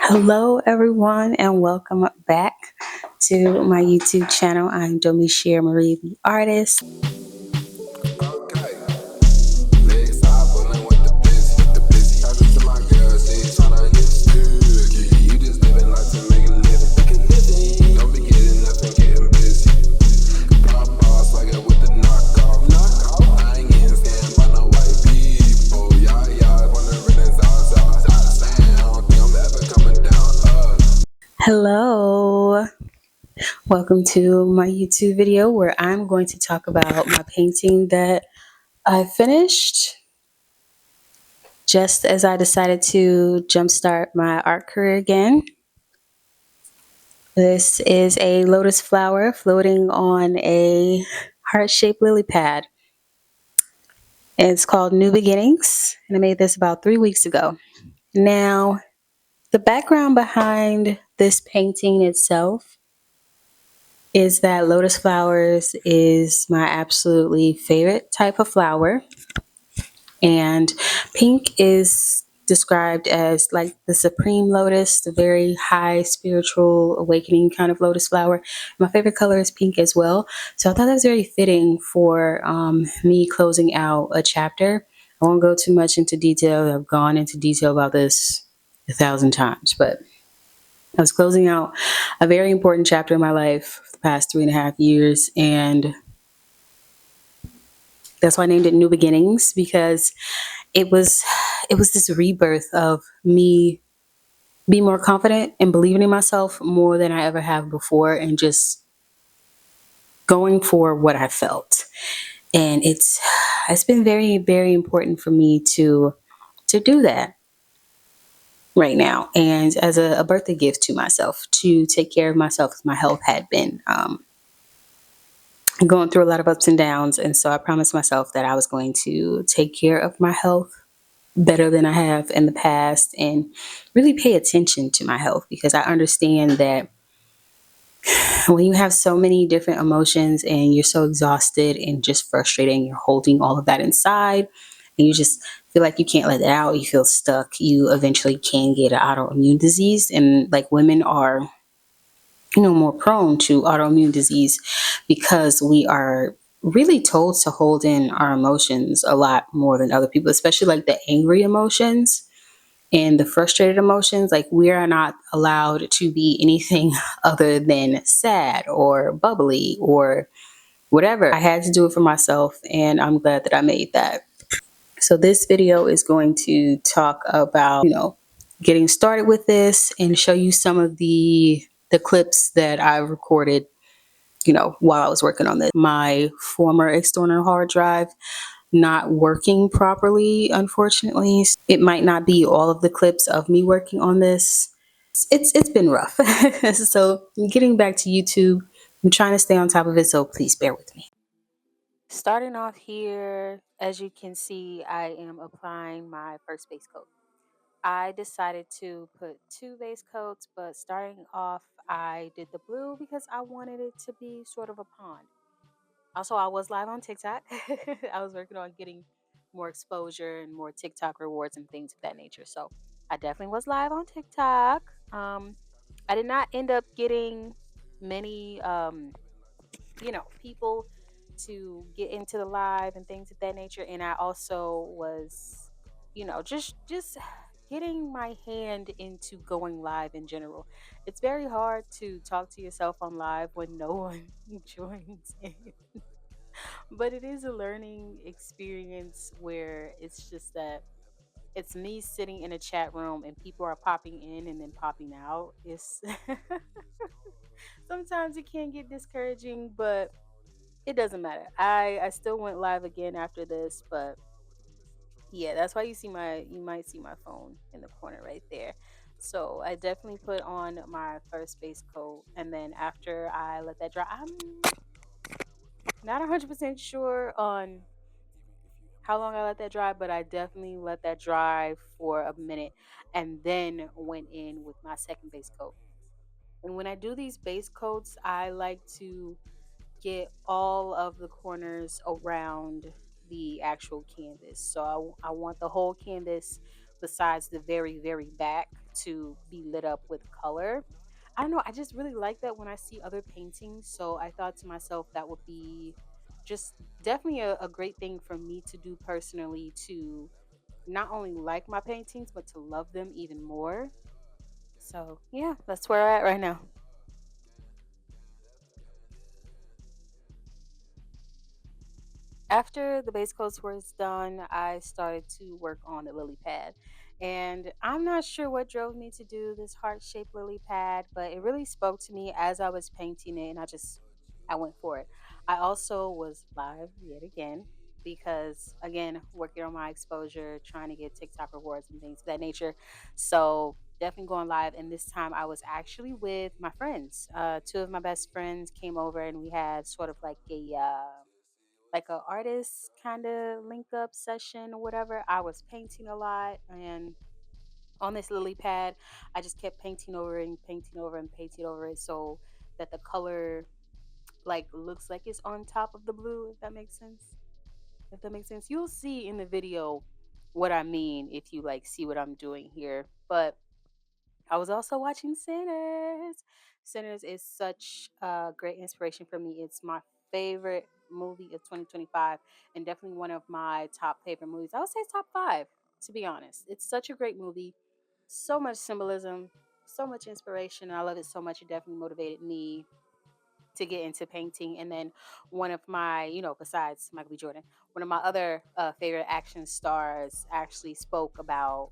Hello, everyone, and welcome back to my YouTube channel. I'm Domishare Marie, the artist. Okay. Legs side pulling with the busy. Talking to my girl, she tryna get sticky. You just living life to make a living. Don't be getting up and getting busy. Pop boss like it with the knockoff. I ain't getting scammed by no white people. Yeah, on the renaissance. I don't think I'm ever coming down. Hello, welcome to my YouTube video where I'm going to talk about my painting that I finished just as I decided to jumpstart my art career again. This is a lotus flower floating on a heart-shaped lily pad. It's called New Beginnings, and I made this about 3 weeks ago. Now, the background behind this painting itself is that lotus flowers is my absolutely favorite type of flower. And pink is described as like the supreme lotus, the very high spiritual awakening kind of lotus flower. My favorite color is pink as well. So I thought that was very fitting for me closing out a chapter. I won't go too much into detail. I've gone into detail about this 1,000 times, but I was closing out a very important chapter in my life for the past 3.5 years, and that's why I named it New Beginnings, because it was this rebirth of me being more confident and believing in myself more than I ever have before, and just going for what I felt. And it's been very, very important for me to do that right now, and as a birthday gift to myself, to take care of myself, because my health had been going through a lot of ups and downs. And so I promised myself that I was going to take care of my health better than I have in the past, and really pay attention to my health, because I understand that when you have so many different emotions and you're so exhausted and just frustrated and you're holding all of that inside and you just feel like you can't let it out, you feel stuck, you eventually can get an autoimmune disease. And like, women are more prone to autoimmune disease because we are really told to hold in our emotions a lot more than other people, especially like the angry emotions and the frustrated emotions. Like, we are not allowed to be anything other than sad or bubbly or whatever. I had to do it for myself, and I'm glad that I made that. So this video is going to talk about, getting started with this, and show you some of the clips that I recorded, while I was working on this. My former external hard drive not working properly, unfortunately. It might not be all of the clips of me working on this. It's been rough. So getting back to YouTube, I'm trying to stay on top of it, so please bear with me. Starting off here, as you can see, I am applying my first base coat. I decided to put 2 base coats, but starting off, I did the blue because I wanted it to be sort of a pond. Also, I was live on TikTok. I was working on getting more exposure and more TikTok rewards and things of that nature. So I definitely was live on TikTok. I did not end up getting many, people to get into the live and things of that nature. And I also was, just getting my hand into going live in general. It's very hard to talk to yourself on live when no one joins in. But it is a learning experience where it's just that it's me sitting in a chat room and people are popping in and then popping out. It's sometimes it can get discouraging, but it doesn't matter. I still went live again after this, but yeah, that's why you might see my phone in the corner right there. So I definitely put on my first base coat, and then after I let that dry, I'm not 100% sure on how long I let that dry, but I definitely let that dry for a minute and then went in with my second base coat. And when I do these base coats, I like to get all of the corners around the actual canvas. So I want the whole canvas besides the very, very back. to be lit up with color. I don't know, I just really like that when I see other paintings. So I thought to myself that would be just definitely a great thing for me to do personally, to not only like my paintings, but to love them even more. So yeah, that's where we're at right now. After the base coats was done, I started to work on the lily pad. And I'm not sure what drove me to do this heart shaped lily pad, but it really spoke to me as I was painting it, and I went for it. I also was live yet again because, again, working on my exposure, trying to get TikTok rewards and things of that nature. So definitely going live. And this time I was actually with my friends. Two of my best friends came over, and we had sort of like a artist kind of link up session or whatever. I was painting a lot, and on this lily pad, I just kept painting over and painting over and painting over it so that the color like looks like it's on top of the blue, if that makes sense. If that makes sense. You'll see in the video what I mean if you like see what I'm doing here. But I was also watching Sinners. Sinners is such a great inspiration for me. It's my favorite movie of 2025 and definitely one of my top favorite movies. I would say it's top five, to be honest. It's such a great movie. So much symbolism, so much inspiration. I love it so much. It definitely motivated me to get into painting. And then one of my, besides Michael B. Jordan, one of my other favorite action stars actually spoke about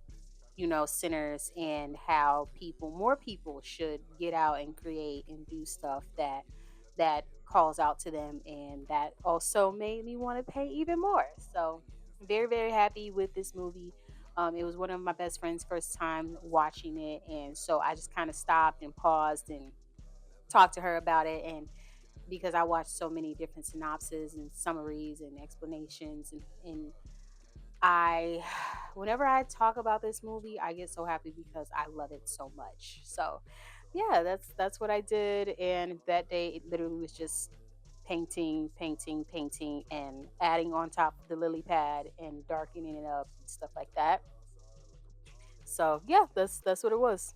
sinners and how more people should get out and create and do stuff that calls out to them, and that also made me want to pay even more. So very, very happy with this movie. It was one of my best friend's first time watching it, and so I just kind of stopped and paused and talked to her about it. And because I watched so many different synopses and summaries and explanations, and I whenever I talk about this movie, I get so happy because I love it so much. So, yeah, that's what I did, and that day it literally was just painting, painting, painting, and adding on top of the lily pad and darkening it up and stuff like that. So, yeah, that's what it was.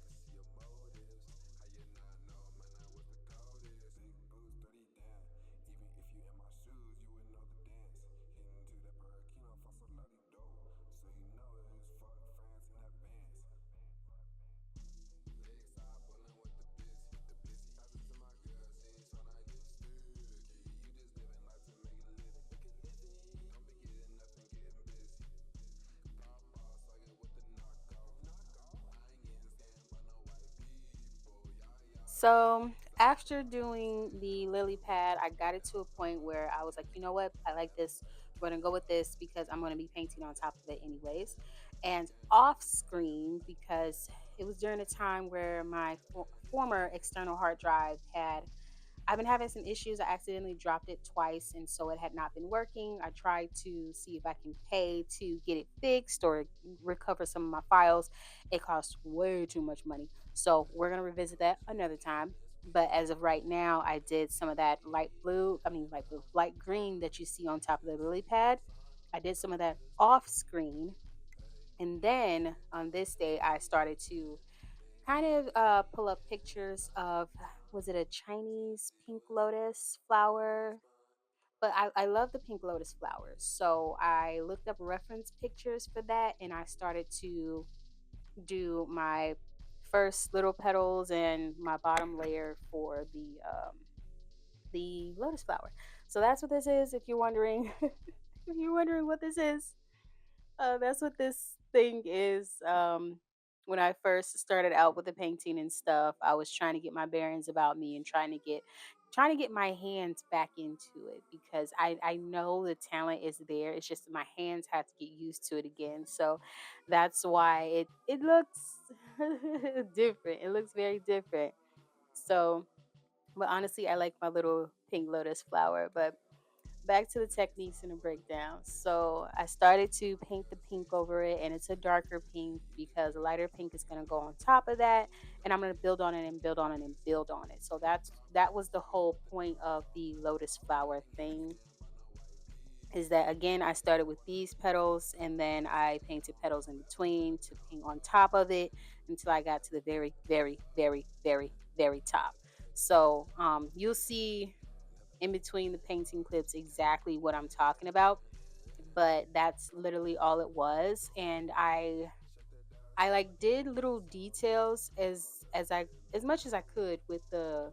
Even if you in my shoes, you would know the dance. Hitting to that Burkina Faso bloody dope. So you know it's fuck France in advance. Legs side pulling with the busy, the busy. Talking to my girl, she tryna get sticky. You just living life to make a living, make a living. Don't be getting nothing, getting busy. Pop off, I get with the knockoff. I ain't getting scammed by no white people. Yeah, yeah, So after doing the lily pad, I got it to a point where I was like, you know what? I like this. We're gonna go with this because I'm gonna be painting on top of it anyways. And off screen, because it was during a time where my former external hard drive had I've been having some issues. I accidentally dropped it twice, and so it had not been working. I tried to see if I can pay to get it fixed or recover some of my files. It costs way too much money. So we're going to revisit that another time. But as of right now, I did some of that light blue, light green that you see on top of the lily pad. I did some of that off screen. And then on this day, I started to kind of pull up pictures of, was it a Chinese pink lotus flower? But I love the pink lotus flowers. So I looked up reference pictures for that, and I started to do my first little petals and my bottom layer for the lotus flower. So that's what this is. If you're wondering, if you're wondering what this is, that's what this thing is. When I first started out with the painting and stuff, I was trying to get my bearings about me and trying to get my hands back into it because I know the talent is there. It's just my hands have to get used to it again. So that's why it looks different. It looks very different. So, but honestly, I like my little pink lotus flower. But back to the techniques and the breakdown. So I started to paint the pink over it, and it's a darker pink because a lighter pink is going to go on top of that, and I'm going to build on it and build on it and build on it. So that was the whole point of the lotus flower thing. Is that again? I started with these petals, and then I painted petals in between to paint on top of it. until I got to the very, very, very, very, very top. So you'll see in between the painting clips exactly what I'm talking about, but that's literally all it was. And I like did little details as much as I could with the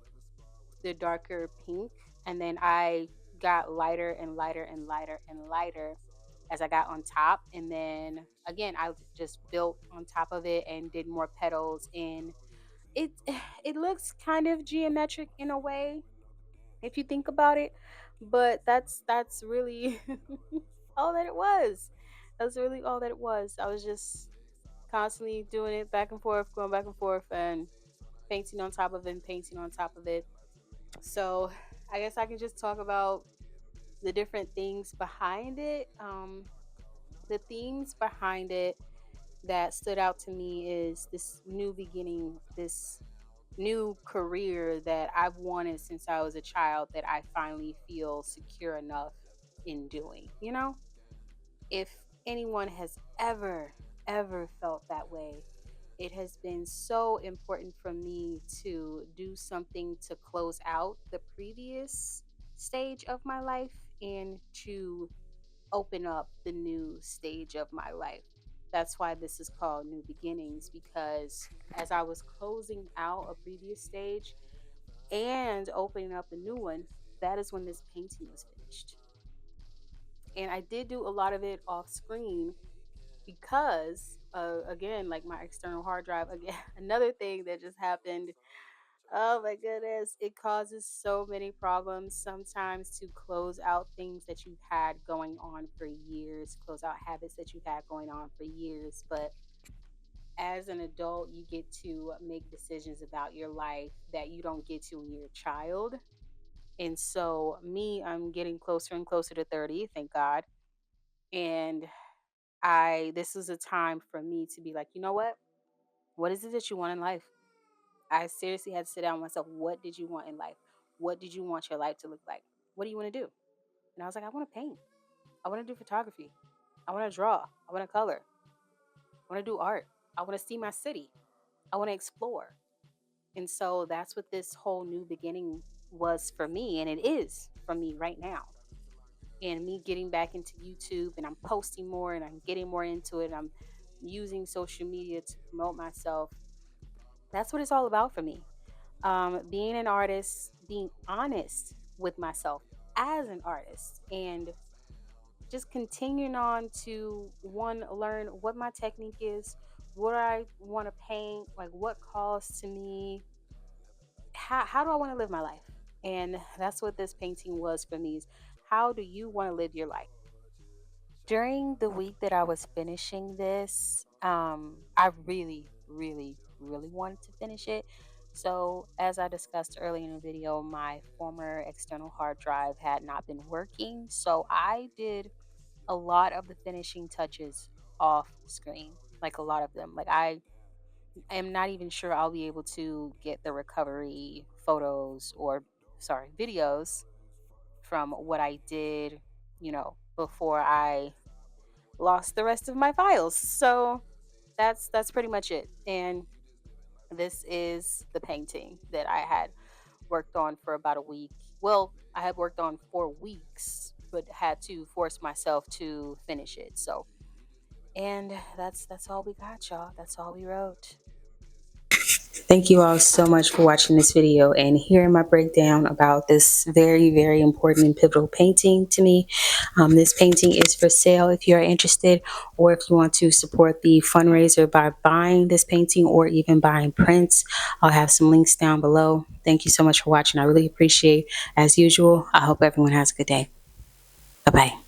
darker pink, and then I got lighter and lighter and lighter and lighter as I got on top, and then again I just built on top of it and did more petals, and it it looks kind of geometric in a way if you think about it, but that's really all that it was. That's really all that it was. I was just constantly doing it back and forth, going back and forth, and painting on top of it and painting on top of it. So I guess I can just talk about the different things behind it. The themes behind it that stood out to me is this new beginning, this new career that I've wanted since I was a child that I finally feel secure enough in doing. If anyone has ever felt that way, it has been so important for me to do something to close out the previous stage of my life and to open up the new stage of my life. That's why this is called New Beginnings, because as I was closing out a previous stage and opening up a new one, that is when this painting was finished. And I did do a lot of it off screen because, again, like my external hard drive, again, another thing that just happened. Oh my goodness, it causes so many problems sometimes to close out things that you've had going on for years, close out habits that you've had going on for years. But as an adult, you get to make decisions about your life that you don't get to when you're a child. And so, me, I'm getting closer and closer to 30, thank God. And this is a time for me to be like, you know what? What is it that you want in life? I seriously had to sit down with myself. What did you want in life? What did you want your life to look like? What do you want to do? And I was like, I want to paint. I want to do photography. I want to draw. I want to color. I want to do art. I want to see my city. I want to explore. And so that's what this whole new beginning was for me. And it is for me right now. And me getting back into YouTube, and I'm posting more and I'm getting more into it. I'm using social media to promote myself. That's what it's all about for me. Being an artist, being honest with myself as an artist, and just continuing on to one, learn what my technique is, what I want to paint, like what calls to me, how do I want to live my life. And that's what this painting was for me, is how do you want to live your life? During the week that I was finishing this, I really, really, really wanted to finish it. So, as I discussed earlier in the video, my former external hard drive had not been working. So, I did a lot of the finishing touches off screen, like a lot of them. Like, I am not even sure I'll be able to get the recovery photos or, sorry, videos from what I did, before I lost the rest of my files. So that's pretty much it. And this is the painting that I had worked on for about a week. Well, I had worked on for weeks, but had to force myself to finish it. So, and that's all we got, y'all. That's all we wrote. Thank you all so much for watching this video and hearing my breakdown about this very, very important and pivotal painting to me. This painting is for sale if you're interested, or if you want to support the fundraiser by buying this painting or even buying prints. I'll have some links down below. Thank you so much for watching. I really appreciate it. As usual, I hope everyone has a good day. Bye-bye.